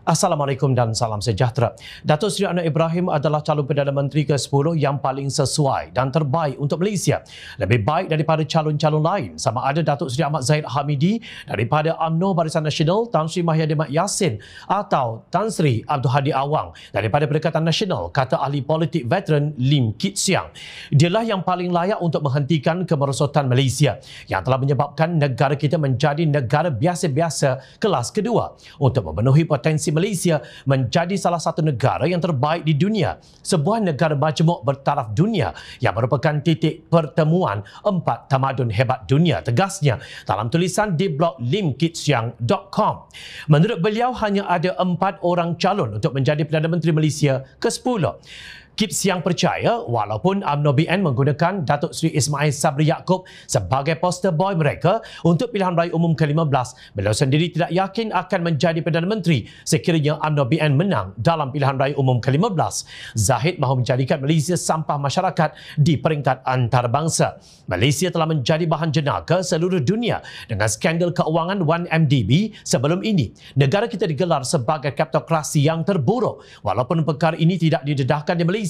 Assalamualaikum dan salam sejahtera. Datuk Seri Anwar Ibrahim adalah calon Perdana Menteri ke-10 yang paling sesuai dan terbaik untuk Malaysia. Lebih baik daripada calon-calon lain, sama ada Datuk Seri Ahmad Zahid Hamidi daripada UMNO Barisan Nasional, Tan Sri Mahathir Mat Yassin atau Tan Sri Abdul Hadi Awang daripada Perikatan Nasional, kata ahli politik veteran Lim Kit Siang. Dialah yang paling layak untuk menghentikan kemerosotan Malaysia yang telah menyebabkan negara kita menjadi negara biasa-biasa kelas kedua untuk memenuhi potensi Malaysia menjadi salah satu negara yang terbaik di dunia, sebuah negara majmuk bertaraf dunia yang merupakan titik pertemuan empat tamadun hebat dunia, tegasnya dalam tulisan di blog limkitsiang.com. Menurut beliau, hanya ada 4 orang calon untuk menjadi Perdana Menteri Malaysia ke-10. Kit Siang percaya walaupun UMNO BN menggunakan Datuk Seri Ismail Sabri Yaakob sebagai poster boy mereka untuk pilihan raya umum ke-15, beliau sendiri tidak yakin akan menjadi Perdana Menteri sekiranya UMNO BN menang dalam pilihan raya umum ke-15. Zahid mahu menjadikan Malaysia sampah masyarakat di peringkat antarabangsa. Malaysia telah menjadi bahan jenaka seluruh dunia dengan skandal keuangan 1MDB sebelum ini. Negara kita digelar sebagai kleptokrasi yang terburuk walaupun perkara ini tidak didedahkan di Malaysia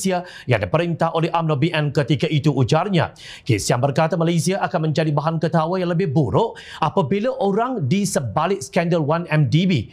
yang diperintah oleh UMNO BN ketika itu, ujarnya. Kit Siang berkata Malaysia akan menjadi bahan ketawa yang lebih buruk apabila orang di sebalik skandal 1MDB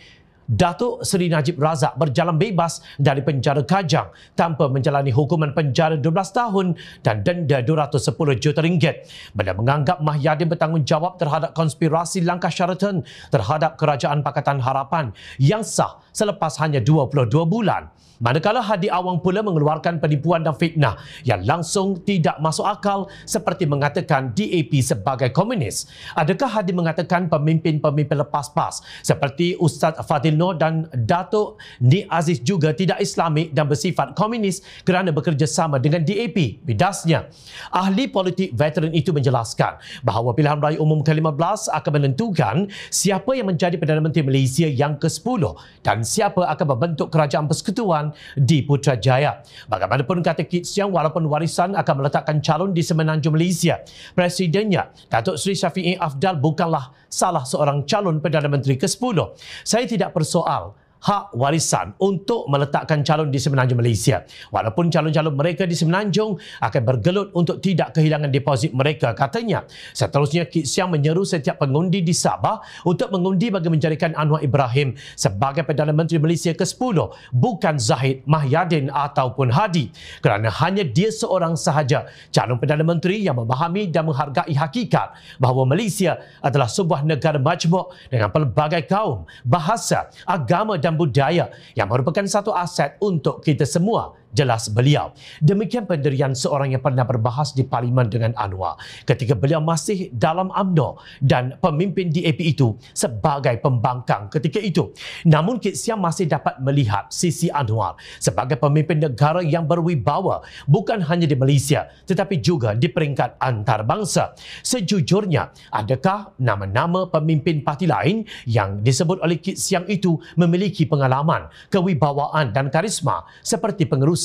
Datuk Seri Najib Razak berjalan bebas dari penjara Kajang tanpa menjalani hukuman penjara 12 tahun dan denda 210 juta ringgit. Beliau menganggap Mahyadin bertanggungjawab terhadap konspirasi langkah Sheraton terhadap Kerajaan Pakatan Harapan yang sah selepas hanya 22 bulan. Manakala Hadi Awang pula mengeluarkan penipuan dan fitnah yang langsung tidak masuk akal seperti mengatakan DAP sebagai komunis. Adakah Hadi mengatakan pemimpin-pemimpin lepas PAS seperti Ustaz Fadil Noor dan Datuk Ni Aziz juga tidak Islamik dan bersifat komunis kerana bekerjasama dengan DAP? Bidasnya, ahli politik veteran itu menjelaskan bahawa pilihan raya umum ke-15 akan menentukan siapa yang menjadi Perdana Menteri Malaysia yang ke-10 dan siapa akan membentuk kerajaan persekutuan di Putrajaya. Bagaimanapun, kata Kit Siang, walaupun warisan akan meletakkan calon di semenanjung Malaysia, Presidennya Datuk Seri Syafiee Afdal bukanlah salah seorang calon Perdana Menteri ke-10. Saya tidak persoal hak warisan untuk meletakkan calon di semenanjung Malaysia. Walaupun calon-calon mereka di semenanjung akan bergelut untuk tidak kehilangan deposit mereka, katanya. Seterusnya, Kit Siang menyeru setiap pengundi di Sabah untuk mengundi bagi menjadikan Anwar Ibrahim sebagai Perdana Menteri Malaysia ke-10, bukan Zahid, Mahyadin ataupun Hadi, kerana hanya dia seorang sahaja calon Perdana Menteri yang memahami dan menghargai hakikat bahawa Malaysia adalah sebuah negara majmuk dengan pelbagai kaum, bahasa, agama dan budaya yang merupakan satu aset untuk kita semua, jelas beliau. Demikian pendirian seorang yang pernah berbahas di Parlimen dengan Anwar ketika beliau masih dalam UMNO dan pemimpin DAP itu sebagai pembangkang ketika itu. Namun Kit Siang masih dapat melihat sisi Anwar sebagai pemimpin negara yang berwibawa bukan hanya di Malaysia tetapi juga di peringkat antarabangsa. Sejujurnya, adakah nama-nama pemimpin parti lain yang disebut oleh Kit Siang itu memiliki pengalaman, kewibawaan dan karisma seperti pengerusi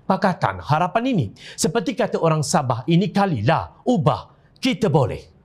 Pakatan Harapan ini? Seperti kata orang Sabah, ini kalilah ubah kita boleh.